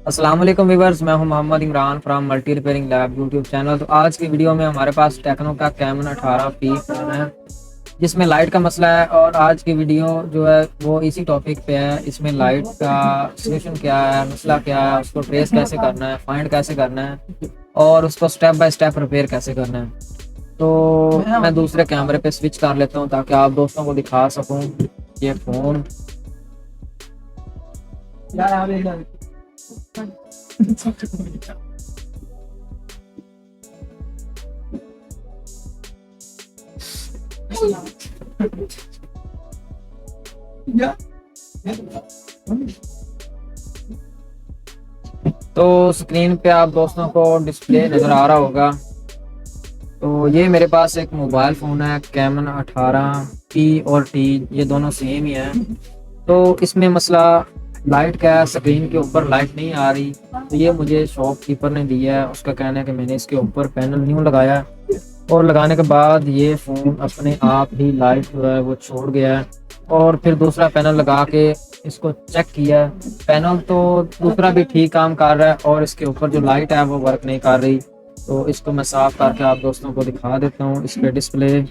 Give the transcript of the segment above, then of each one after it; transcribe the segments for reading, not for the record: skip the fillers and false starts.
अस्सलाम वालेकुम व्यूअर्स, मैं हूं Mohammad Imran from multi repairing lab YouTube channel. तो आज की वीडियो में हमारे पास टेक्नो का कैमन 18P फ़ोन है जिसमें लाइट का मसला है। और आज की वीडियो जो है वो इसी टॉपिक पे है। इसमें लाइट का सोल्यूशन क्या है, मसला क्या है, उसको ट्रेस कैसे करना है, फाइंड कैसे करना है और उसको स्टेप बाय स्टेप रिपेयर कैसे करना है। तो मैं दूसरे कैमरे पे स्विच कर लेता हूँ ताकि आप दोस्तों को दिखा सकूँ ये फ़ोन। तो स्क्रीन पे आप दोस्तों को डिस्प्ले नज़र आ रहा होगा। तो ये मेरे पास एक मोबाइल फ़ोन है कैमन 18P और टी, ये दोनों सेम ही है। तो इसमें मसला लाइट का है, स्क्रीन के ऊपर लाइट नहीं आ रही। तो ये मुझे शॉपकीपर ने दिया है, उसका कहना है कि मैंने इसके ऊपर पैनल न्यू लगाया और लगाने के बाद ये फ़ोन अपने आप ही लाइट जो है वो छोड़ गया है। और फिर दूसरा पैनल लगा के इसको चेक किया, पैनल तो दूसरा भी ठीक काम कर रहा है और इसके ऊपर जो लाइट है वो वर्क नहीं कर रही। तो इसको मैं साफ करके आप दोस्तों को दिखा देता हूँ। इस पर डिस्प्ले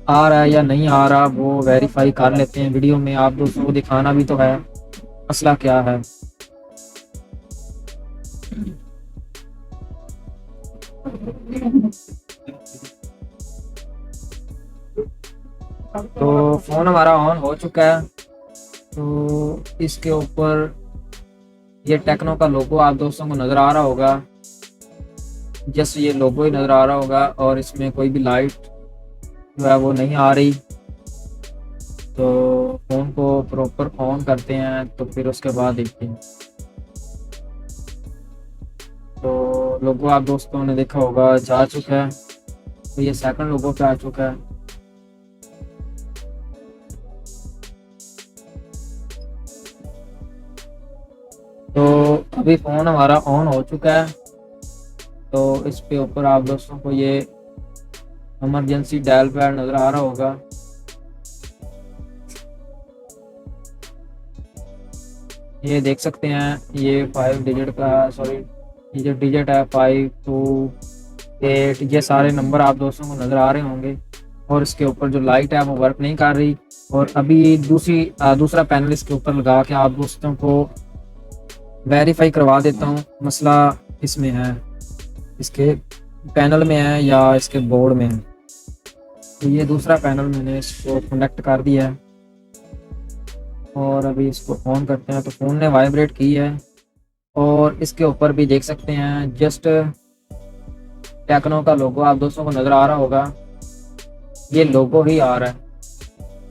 आ रहा है या नहीं आ रहा वो वेरीफाई कर लेते हैं वीडियो में, आप दोस्तों को दिखाना भी तो है मसला क्या है। तो फ़ोन हमारा ऑन हो चुका है। तो इसके ऊपर ये टेक्नो का लोगो आप दोस्तों को नज़र आ रहा होगा, जस्ट ये लोगो ही नज़र आ रहा होगा और इसमें कोई भी लाइट जो है वो नहीं आ रही। तो फ़ोन को प्रॉपर ऑन करते हैं तो फिर उसके बाद देखते हैं। तो लोगो आप दोस्तों ने देखा होगा जा चुका है। तो ये सेकंड लोगो पे आ चुका है। तो अभी फ़ोन हमारा ऑन हो चुका है। तो इस पे ऊपर आप दोस्तों को ये इमरजेंसी डायल पैड नज़र आ रहा होगा। ये देख सकते हैं, ये 5 डिजिट का, सॉरी ये जो डिजिट है 5 2 8, ये सारे नंबर आप दोस्तों को नज़र आ रहे होंगे। और इसके ऊपर जो लाइट है वो वर्क नहीं कर रही। और अभी दूसरा पैनल इसके ऊपर लगा के आप दोस्तों को वेरीफाई करवा देता हूँ मसला इसमें है, इसके पैनल में है या इसके बोर्ड में है। तो ये दूसरा पैनल मैंने इसको कनेक्ट कर दिया है और अभी इसको ऑन करते हैं। तो फ़ोन ने वाइब्रेट की है और इसके ऊपर भी देख सकते हैं जस्ट टेक्नो का लोगो आप दोस्तों को नज़र आ रहा होगा, ये लोगो ही आ रहा है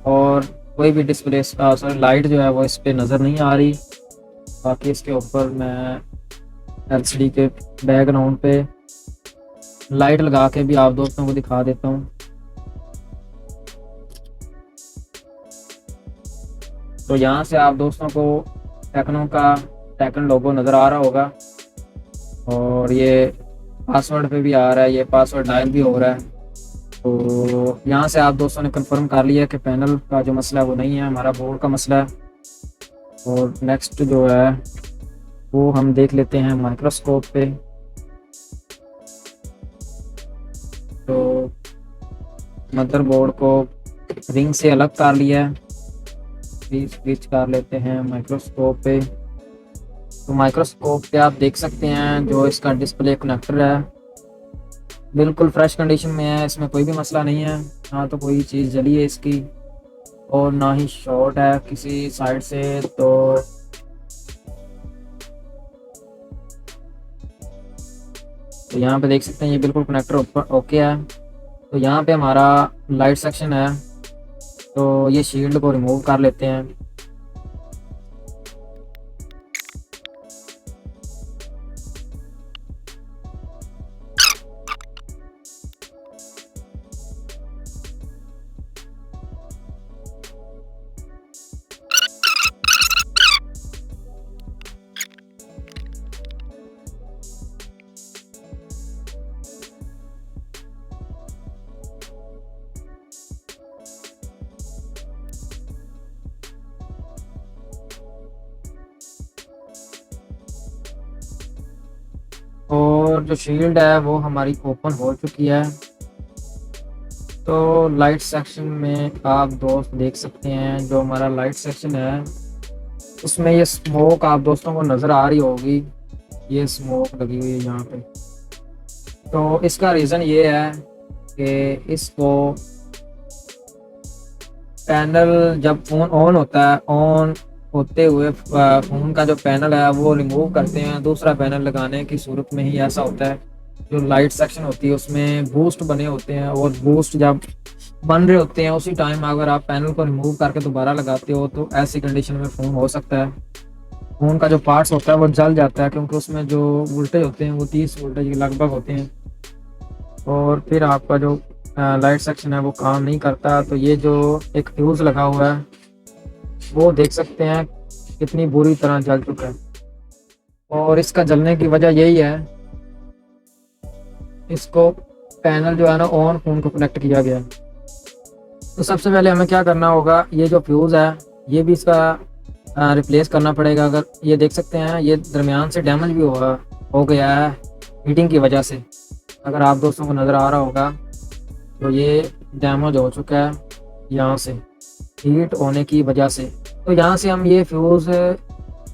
और कोई भी डिस्प्ले सॉरी लाइट जो है वो इस पर नज़र नहीं आ रही। बाकी इसके ऊपर मैं एलसीडी के बैकग्राउंड पे लाइट लगा के भी आप दोस्तों को दिखा देता हूँ। तो यहाँ से आप दोस्तों को टेक्नो का टेक्नो लोगो नज़र आ रहा होगा और ये पासवर्ड पे भी आ रहा है, ये पासवर्ड डायल भी हो रहा है। तो यहाँ से आप दोस्तों ने कंफर्म कर लिया कि पैनल का जो मसला है वो नहीं है, हमारा बोर्ड का मसला है। और नेक्स्ट जो है वो हम देख लेते हैं माइक्रोस्कोप पे। तो मदरबोर्ड को रिंग से अलग कर लिया है, स्विच कर लेते हैं माइक्रोस्कोप पे। तो माइक्रोस्कोप पे आप देख सकते हैं जो इसका डिस्प्ले कनेक्टर है बिल्कुल फ्रेश कंडीशन में है, इसमें कोई भी मसला नहीं है, ना तो कोई चीज़ जली है इसकी और ना ही शॉर्ट है किसी साइड से। तो यहाँ पे देख सकते हैं ये बिल्कुल कनेक्टर ऊपर ओके है। तो यहाँ पे हमारा लाइट सेक्शन है, तो ये शील्ड को रिमूव कर लेते हैं। और जो शील्ड है वो हमारी ओपन हो चुकी है। तो लाइट सेक्शन में आप दोस्त देख सकते हैं, जो हमारा लाइट सेक्शन है उसमें ये स्मोक आप दोस्तों को नज़र आ रही होगी, ये स्मोक लगी हुई है यहाँ पे। तो इसका रीज़न ये है कि इसको पैनल जब फ़ोन ऑन होता है, ऑन होते हुए फ़ोन का जो पैनल है वो रिमूव करते हैं, दूसरा पैनल लगाने की सूरत में ही ऐसा होता है। जो लाइट सेक्शन होती है उसमें बूस्ट बने होते हैं, और बूस्ट जब बन रहे होते हैं उसी टाइम अगर आप पैनल को रिमूव करके दोबारा लगाते हो तो ऐसी कंडीशन में फ़ोन हो सकता है फ़ोन का जो पार्ट्स होता है वो जल जाता है, क्योंकि उसमें जो वोल्टेज होते हैं वो 30 वोल्टेज के लगभग होते हैं, और फिर आपका जो लाइट सेक्शन है वो काम नहीं करता। तो ये जो एक फ्यूज़ लगा हुआ है वो देख सकते हैं कितनी बुरी तरह जल चुका है, और इसका जलने की वजह यही है, इसको पैनल जो है ना ऑन फ़ोन को कनेक्ट किया गया है। तो सबसे पहले हमें क्या करना होगा, ये जो फ्यूज़ है ये भी इसका रिप्लेस करना पड़ेगा। अगर ये देख सकते हैं ये दरमियान से डैमेज भी हो गया है हीटिंग की वजह से, अगर आप दोस्तों को नज़र आ रहा होगा तो ये डैमेज हो चुका है यहाँ से हीट होने की वजह से। तो यहाँ से हम ये फ्यूज़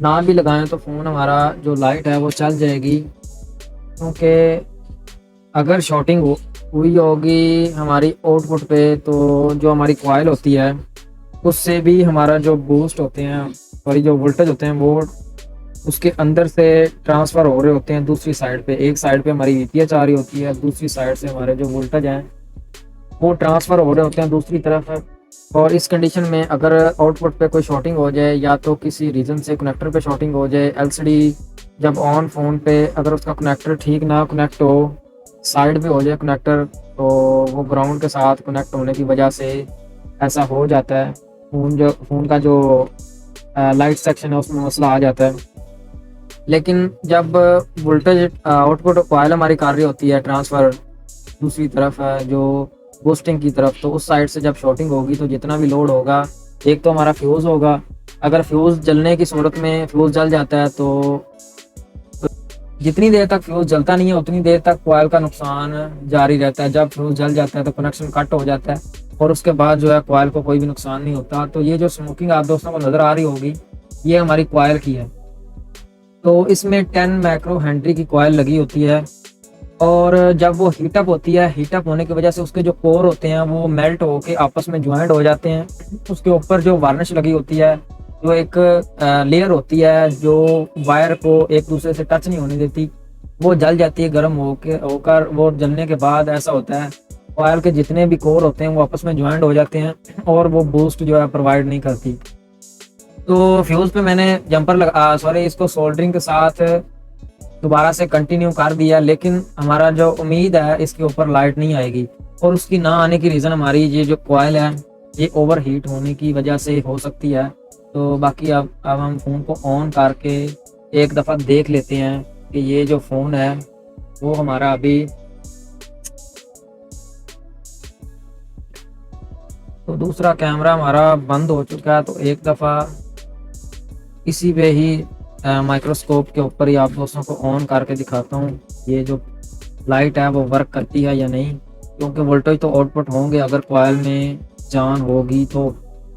ना भी लगाएं तो फ़ोन हमारा जो लाइट है वो चल जाएगी, क्योंकि अगर शॉर्टिंग हुई होगी हमारी आउटपुट पे तो जो हमारी कॉइल होती है उससे भी हमारा जो बूस्ट होते हैं और जो वोल्टेज होते हैं वो उसके अंदर से ट्रांसफ़र हो रहे होते हैं दूसरी साइड पे। एक साइड पे हमारी वीपीएच आ रही होती है, दूसरी साइड से हमारे जो वोल्टेज हैं वो ट्रांसफ़र हो रहे होते हैं दूसरी तरफ। और इस कंडीशन में अगर आउटपुट पे कोई शॉर्टिंग हो जाए या तो किसी रीज़न से कनेक्टर पे शॉर्टिंग हो जाए, एलसीडी जब ऑन फ़ोन पे अगर उसका कनेक्टर ठीक ना कनेक्ट हो, साइड पे हो जाए कनेक्टर, तो वो ग्राउंड के साथ कनेक्ट होने की वजह से ऐसा हो जाता है, फ़ोन का जो लाइट सेक्शन है उसमें मसला आ जाता है। लेकिन जब वोल्टेज आउटपुट कॉइल हमारी कर रही होती है ट्रांसफ़र दूसरी तरफ जो बूस्टिंग की तरफ, तो उस साइड से जब शॉर्टिंग होगी तो जितना भी लोड होगा, एक तो हमारा फ्यूज़ होगा, अगर फ्यूज़ जलने की सूरत में फ्यूज़ जल जाता है तो जितनी देर तक फ्यूज़ जलता नहीं है उतनी देर तक कॉइल का नुकसान जारी रहता है। जब फ्यूज़ जल जाता है तो कनेक्शन कट हो जाता है, और उसके बाद जो है कॉइल को कोई भी नुकसान नहीं होता। तो ये जो स्मोकिंग आप दोस्तों को नज़र आ रही होगी ये हमारी कॉइल की है। तो इसमें 10 माइक्रो हेनरी की कॉइल लगी होती है, और जब वो हीटअप होती है, हीटअप होने की वजह से उसके जो कोर होते हैं वो मेल्ट होके आपस में ज्वाइंट हो जाते हैं। उसके ऊपर जो वार्निश लगी होती है, जो एक लेयर होती है जो वायर को एक दूसरे से टच नहीं होने देती, वो जल जाती है गर्म होकर। वो जलने के बाद ऐसा होता है कॉइल के जितने भी कोर होते हैं वो आपस में ज्वाइंट हो जाते हैं, और वो बूस्ट जो है प्रोवाइड नहीं करती। तो फ्यूज़ पे मैंने इसको सोल्डरिंग के साथ दोबारा से कंटिन्यू कर दिया, लेकिन हमारा जो उम्मीद है इसके ऊपर लाइट नहीं आएगी, और उसकी ना आने की रीज़न हमारी ये जो कॉइल है ये ओवर हीट होने की वजह से हो सकती है। तो बाकी अब हम फ़ोन को ऑन करके एक दफ़ा देख लेते हैं कि ये जो फ़ोन है वो हमारा अभी, तो दूसरा कैमरा हमारा बंद हो चुका है, तो एक दफ़ा इसी पे ही माइक्रोस्कोप के ऊपर ही आप दोस्तों को ऑन करके दिखाता हूँ ये जो लाइट है वो वर्क करती है या नहीं, क्योंकि वोल्टेज तो आउटपुट होंगे अगर कॉइल में जान होगी तो,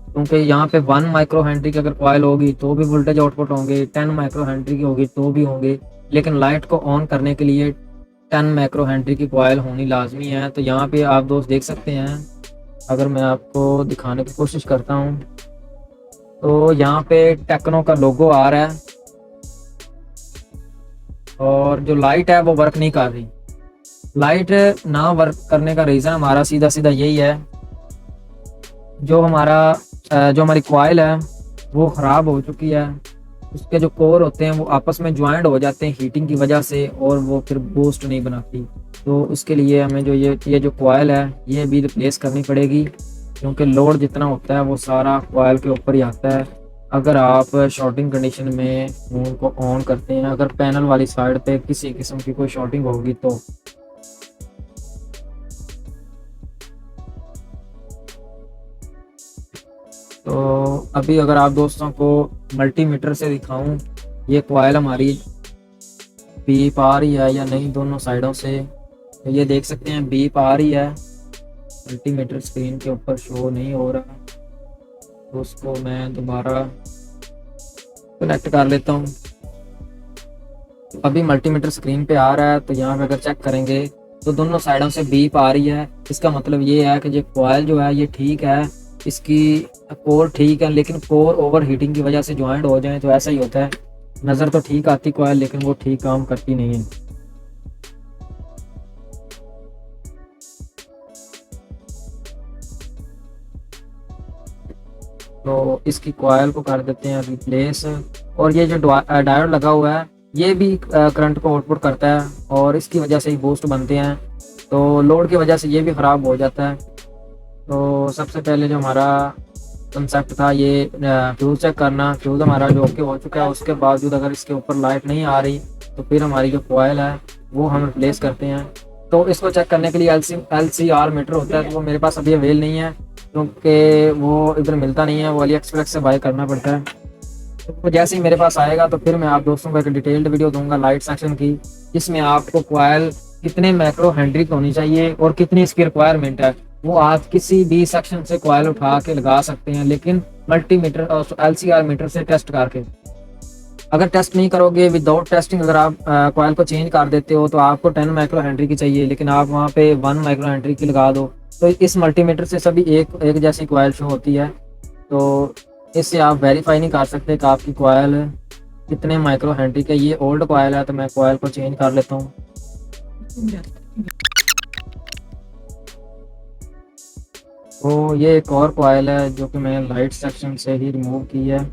क्योंकि यहाँ पे 1 माइक्रो हेनरी की अगर कॉइल होगी तो भी वोल्टेज आउटपुट होंगे, 10 माइक्रो हेनरी की होगी तो भी होंगे, लेकिन लाइट को ऑन करने के लिए 10 माइक्रो हेनरी की कॉइल होनी लाजमी है। तो यहाँ पे आप दोस्त देख सकते हैं, अगर मैं आपको दिखाने की कोशिश करता हूँ तो यहाँ पे टेक्नो का लोगो आ रहा है, और जो लाइट है वो वर्क नहीं कर रही। लाइट ना वर्क करने का रीज़न हमारा सीधा सीधा यही है, जो हमारी कॉइल है वो ख़राब हो चुकी है, उसके जो कोर होते हैं वो आपस में ज्वाइंट हो जाते हैं हीटिंग की वजह से, और वो फिर बूस्ट नहीं बनाती। तो उसके लिए हमें जो ये जो कॉइल है ये भी रिप्लेस करनी पड़ेगी, क्योंकि लोड जितना होता है वो सारा कॉइल के ऊपर ही आता है। अगर आप शॉर्टिंग कंडीशन में फ़ोन को ऑन करते हैं, अगर पैनल वाली साइड पे किसी किस्म की कोई शॉर्टिंग होगी तो अभी अगर आप दोस्तों को मल्टीमीटर से दिखाऊं, ये कॉइल हमारी बीप आ रही है या नहीं दोनों साइडों से। तो ये देख सकते हैं बीप आ रही है, मल्टीमीटर स्क्रीन के ऊपर शो नहीं हो रहा। तो उसको मैं दोबारा कनेक्ट कर लेता हूँ। अभी मल्टीमीटर स्क्रीन पे आ रहा है, तो यहाँ पे अगर चेक करेंगे तो दोनों साइडों से बीप आ रही है। इसका मतलब ये है कि ये कॉइल जो है ये ठीक है, इसकी कोर ठीक है, लेकिन कोर ओवर हीटिंग की वजह से ज्वाइंट हो जाए तो ऐसा ही होता है। नज़र तो ठीक आती कॉइल, लेकिन वो ठीक काम करती नहीं है। तो इसकी कॉइल को कर देते हैं रिप्लेस। और ये जो डायोड लगा हुआ है ये भी करंट को आउटपुट करता है, और इसकी वजह से ही बूस्ट बनते हैं। तो लोड की वजह से ये भी ख़राब हो जाता है। तो सबसे पहले जो हमारा कंसेप्ट था ये फ्यूज़ चेक करना। फ्यूज़ हमारा जो ओके हो चुका है, उसके बावजूद अगर इसके ऊपर लाइट नहीं आ रही तो फिर हमारी जो कॉइल है वो हम रिप्लेस करते हैं। तो इसको चेक करने के लिए LCR मीटर होता है, तो वो मेरे पास अभी अवेल नहीं है क्योंकि वो इधर मिलता नहीं है, वो अली एक्सप्रेस से बाय करना पड़ता है। तो जैसे ही मेरे पास आएगा तो फिर मैं आप दोस्तों को एक डिटेल्ड वीडियो दूंगा लाइट सेक्शन की, जिसमें आपको कॉइल कितने माइक्रो हेनरी की होनी चाहिए और कितनी इसकी रिक्वायरमेंट है वो आप किसी भी सेक्शन से कॉइल उठा के लगा सकते हैं, लेकिन मल्टीमीटर और LCR मीटर से टेस्ट करके। अगर टेस्ट नहीं करोगे, विदाउट टेस्टिंग अगर आप कॉइल को चेंज कर देते हो तो आपको 10 माइक्रो हेनरी की चाहिए, लेकिन आप वहाँ पे 1 माइक्रो हेनरी की लगा दो, तो इस मल्टीमीटर से सभी एक जैसी कॉइल शो होती है। तो इससे आप वेरीफाई नहीं कर सकते कि आपकी कॉइल कितने माइक्रो हेनरी का। ये ओल्ड कॉइल है तो मैं कॉइल को चेंज कर लेता हूँ। तो ये एक और कॉइल है जो कि मैंने लाइट सेक्शन से ही रिमूव की है।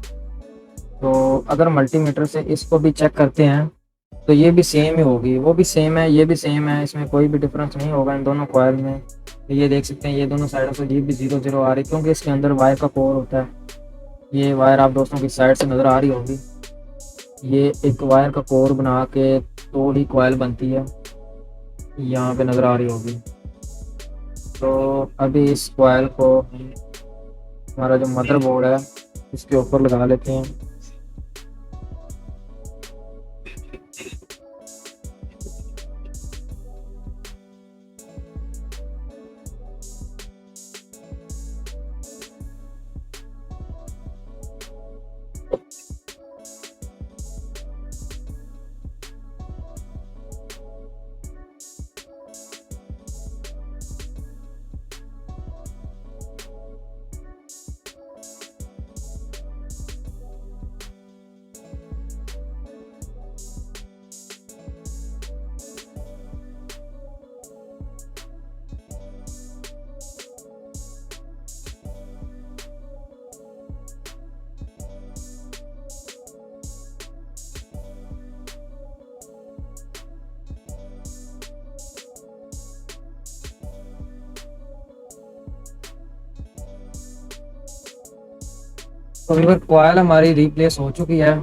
तो अगर मल्टीमीटर से इसको भी चेक करते हैं तो ये भी सेम ही होगी, वो भी सेम है, ये भी सेम है, इसमें कोई भी डिफरेंस नहीं होगा इन दोनों कॉइल में। तो ये देख सकते हैं ये दोनों साइडों से जी भी 0 0 आ रही है, क्योंकि इसके अंदर वायर का कोर होता है। ये वायर आप दोस्तों की साइड से नज़र आ रही होगी, ये एक वायर का कोर बना के तो ही कॉइल बनती है, यहाँ पे नज़र आ रही होगी। तो अभी इस कॉइल को हमारा जो मदरबोर्ड है इसके ऊपर लगा लेते हैं। तो अगर कॉइल हमारी रिप्लेस हो चुकी है,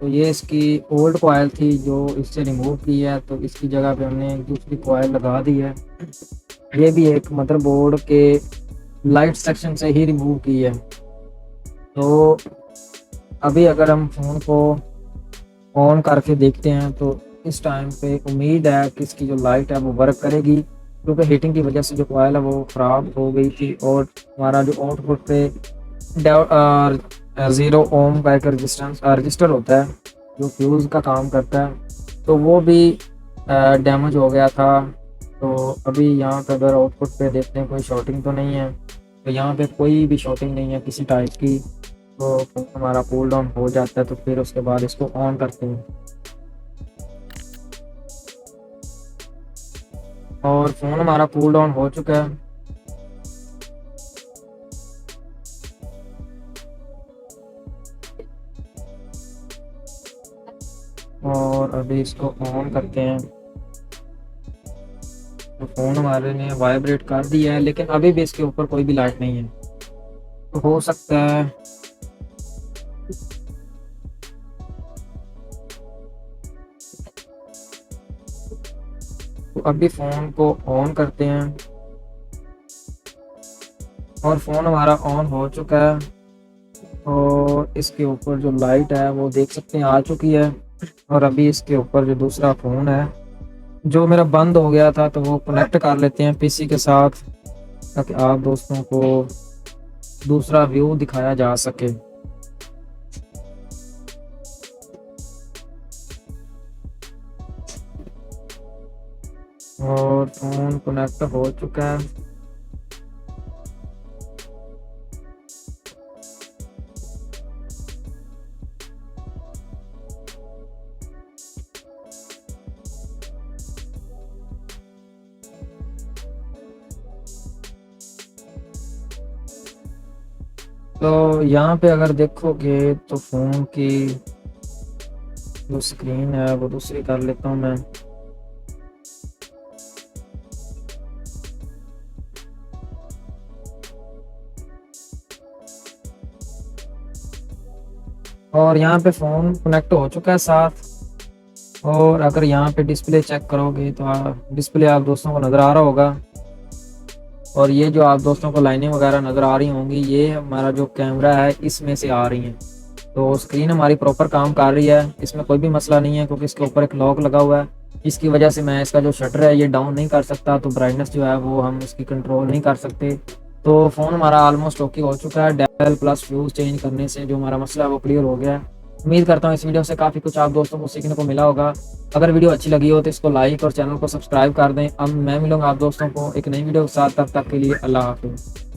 तो ये इसकी ओल्ड कॉइल थी जो इससे रिमूव की है, तो इसकी जगह पे हमने एक दूसरी कॉइल लगा दी है। ये भी एक मदरबोर्ड के लाइट सेक्शन से ही रिमूव की है। तो अभी अगर हम फ़ोन को ऑन करके देखते हैं तो इस टाइम पे उम्मीद है कि इसकी जो लाइट है वो वर्क करेगी, क्योंकि हीटिंग की वजह से जो कॉइल है वो ख़राब हो गई थी। और हमारा जो आउटपुट पे 0 ओम का एक रजिस्टर होता है जो फ्यूज़ का काम करता है, तो वो भी डैमेज हो गया था। तो अभी यहाँ पे अगर आउटपुट पे देखते हैं कोई शॉर्टिंग तो नहीं है, तो यहाँ पे कोई भी शॉर्टिंग नहीं है किसी टाइप की। तो हमारा कूल डाउन हो जाता है, तो फिर उसके बाद इसको ऑन करते हैं और फ़ोन हमारा कूल डाउन हो चुका है। और अभी इसको ऑन करते हैं तो फ़ोन हमारे ने वाइब्रेट कर दिया है, लेकिन अभी भी इसके ऊपर कोई भी लाइट नहीं है। तो हो सकता है तो अभी फ़ोन को ऑन करते हैं और फ़ोन हमारा ऑन हो चुका है। और इसके ऊपर जो लाइट है वो देख सकते हैं आ चुकी है। और अभी इसके ऊपर जो दूसरा फ़ोन है जो मेरा बंद हो गया था तो वो कनेक्ट कर लेते हैं पीसी के साथ, ताकि आप दोस्तों को दूसरा व्यू दिखाया जा सके। और फ़ोन कनेक्ट हो चुका है। तो यहाँ पे अगर देखोगे तो फ़ोन की जो स्क्रीन है वो दूसरी कर लेता हूँ मैं। और यहाँ पे फ़ोन कनेक्ट हो चुका है साथ। और अगर यहाँ पे डिस्प्ले चेक करोगे तो डिस्प्ले आप दोस्तों को नज़र आ रहा होगा। और ये जो आप दोस्तों को लाइनें वगैरह नज़र आ रही होंगी ये हमारा जो कैमरा है इसमें से आ रही हैं। तो स्क्रीन हमारी प्रॉपर काम कर रही है, इसमें कोई भी मसला नहीं है क्योंकि इसके ऊपर एक लॉक लगा हुआ है। इसकी वजह से मैं इसका जो शटर है ये डाउन नहीं कर सकता, तो ब्राइटनेस जो है वो हम इसकी कंट्रोल नहीं कर सकते। तो फ़ोन हमारा ऑलमोस्ट ओके हो चुका है। डेल प्लस फ्यूज़ चेंज करने से जो हमारा मसला है वो क्लियर हो गया है। उम्मीद करता हूँ इस वीडियो से काफ़ी कुछ आप दोस्तों को सीखने को मिला होगा। अगर वीडियो अच्छी लगी हो तो इसको लाइक और चैनल को सब्सक्राइब कर दें। अब मैं मिलूंगा आप दोस्तों को एक नई वीडियो के साथ, तब तक के लिए अल्लाह हाफ़िज़।